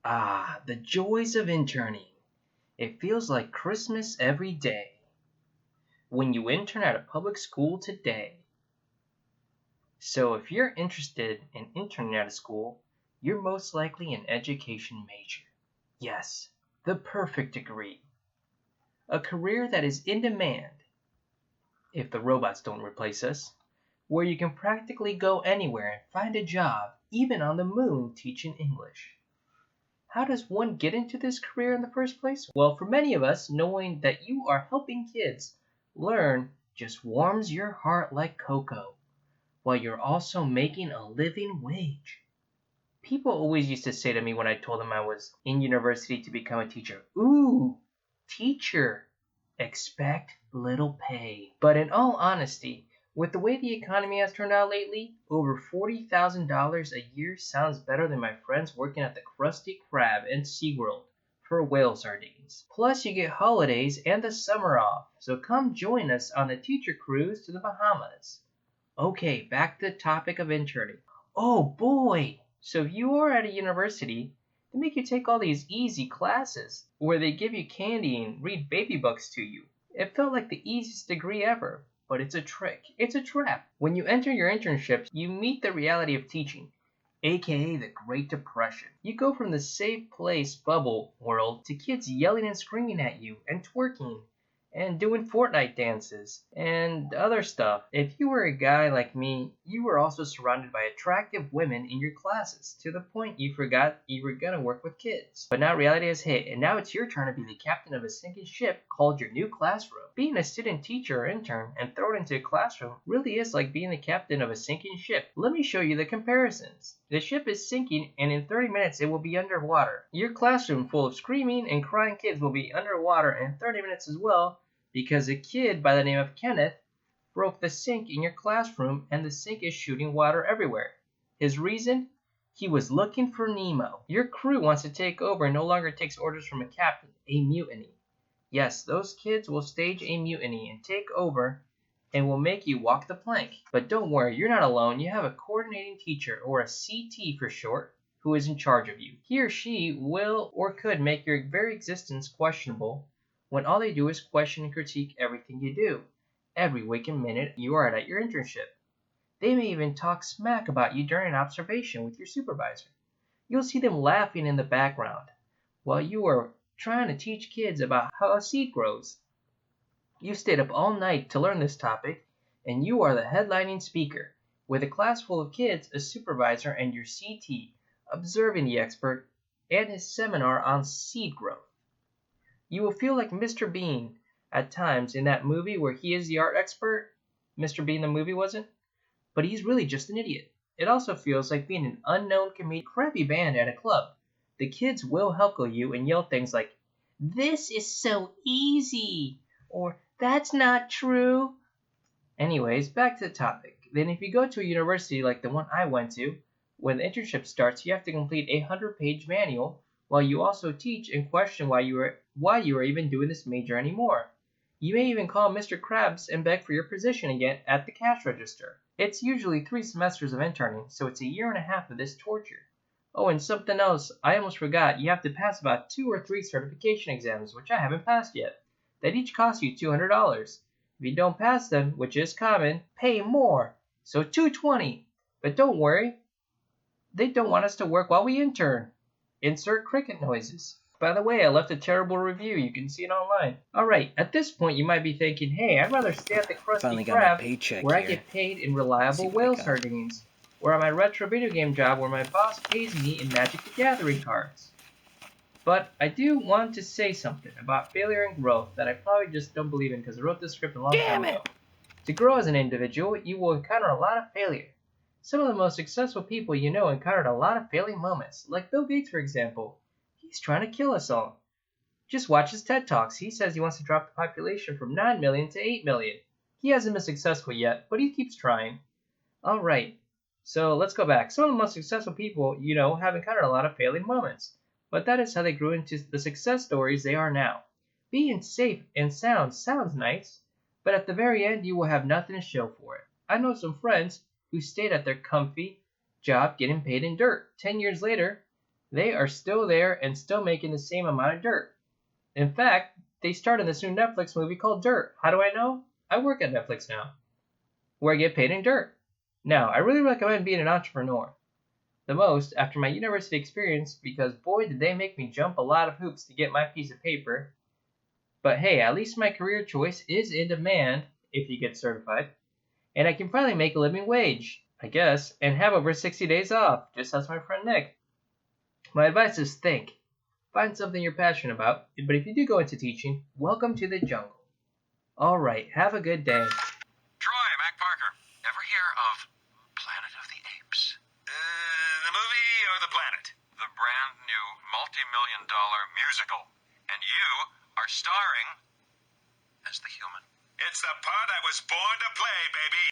Ah, the joys of interning. It feels like Christmas every day. When you intern at a public school today. So if you're interested in interning at a school, you're most likely an education major. Yes, the perfect degree. A career that is in demand, if the robots don't replace us, where you can practically go anywhere and find a job, even on the moon, teaching English. How does one get into this career in the first place? Well, for many of us, knowing that you are helping kids learn just warms your heart like cocoa, while you're also making a living wage. People always used to say to me when I told them I was in university to become a teacher, "Ooh, teacher, expect little pay." But in all honesty, with the way the economy has turned out lately, over $40,000 a year sounds better than my friends working at the Krusty Krab and SeaWorld for whale sardines. Plus, you get holidays and the summer off, so come join us on the teacher cruise to the Bahamas. Okay, back to the topic of interning. Oh boy! So if you are at a university, they make you take all these easy classes where they give you candy and read baby books to you. It felt like the easiest degree ever, but it's a trick. It's a trap. When you enter your internships, you meet the reality of teaching, aka the Great Depression. You go from the safe place bubble world to kids yelling and screaming at you and twerking and doing Fortnite dances and other stuff. If you were a guy like me, you were also surrounded by attractive women in your classes to the point you forgot you were gonna work with kids. But now reality has hit, and now it's your turn to be the captain of a sinking ship called your new classroom. Being a student teacher or intern and thrown into a classroom really is like being the captain of a sinking ship. Let me show you the comparisons. The ship is sinking, and in 30 minutes it will be underwater. Your classroom full of screaming and crying kids will be underwater in 30 minutes as well, because a kid by the name of Kenneth broke the sink in your classroom and the sink is shooting water everywhere. His reason? He was looking for Nemo. Your crew wants to take over and no longer takes orders from a captain. A mutiny. Yes, those kids will stage a mutiny and take over and will make you walk the plank. But don't worry, you're not alone. You have a coordinating teacher, or a CT for short, who is in charge of you. He or she will or could make your very existence questionable when all they do is question and critique everything you do, every waking minute you are at your internship. They may even talk smack about you during an observation with your supervisor. You'll see them laughing in the background while you are trying to teach kids about how a seed grows. You stayed up all night to learn this topic, and you are the headlining speaker, with a class full of kids, a supervisor, and your CT observing the expert and his seminar on seed growth. You will feel like Mr. Bean at times in that movie where he is the art expert. Mr. Bean the movie wasn't, but he's really just an idiot. It also feels like being an unknown comedian crappy band at a club. The kids will heckle you and yell things like, "This is so easy," or "That's not true." Anyways, back to the topic. Then if you go to a university like the one I went to, when the internship starts, you have to complete a 100-page manual while you also teach and question why you are even doing this major anymore. You may even call Mr. Krabs and beg for your position again at the cash register. It's usually 3 semesters of interning, so it's a year and a half of this torture. Oh, and something else, I almost forgot, you have to pass about 2 or 3 certification exams, which I haven't passed yet, that each cost you $200. If you don't pass them, which is common, pay more, so $220. But don't worry, they don't want us to work while we intern. Insert cricket noises. By the way, I left a terrible review. You can see it online. Alright, at this point you might be thinking, hey, I'd rather stay at the Krusty Krab where I get paid in reliable whale sardines, or at my retro video game job where my boss pays me in Magic the Gathering cards. But I do want to say something about failure and growth that I probably just don't believe in because I wrote this script a long time ago. To grow as an individual, you will encounter a lot of failure. Some of the most successful people you know encountered a lot of failing moments, like Bill Gates, for example. He's trying to kill us all. Just watch his TED Talks. He says he wants to drop the population from 9 million to 8 million. He hasn't been successful yet, but he keeps trying. Alright, so let's go back. Some of the most successful people you know have encountered a lot of failing moments, but that is how they grew into the success stories they are now. Being safe and sound sounds nice, but at the very end you will have nothing to show for it. I know some friends who stayed at their comfy job getting paid in dirt. 10 years later, They are still there and still making the same amount of dirt. In fact, they started this new Netflix movie called Dirt. How do I know? I work at Netflix now, where I get paid in dirt. Now, I really recommend being an entrepreneur. The most after my university experience because boy did they make me jump a lot of hoops to get my piece of paper. But hey, at least my career choice is in demand if you get certified. And I can finally make a living wage, I guess, and have over 60 days off, just as my friend Nick. My advice is think. Find something you're passionate about, but if you do go into teaching, welcome to the jungle. Alright, have a good day. Troy, Mac Parker. Ever hear of Planet of the Apes? The movie or the planet? The brand new multi-million-dollar musical. And you are starring as the human. It's the part I was born to play, baby.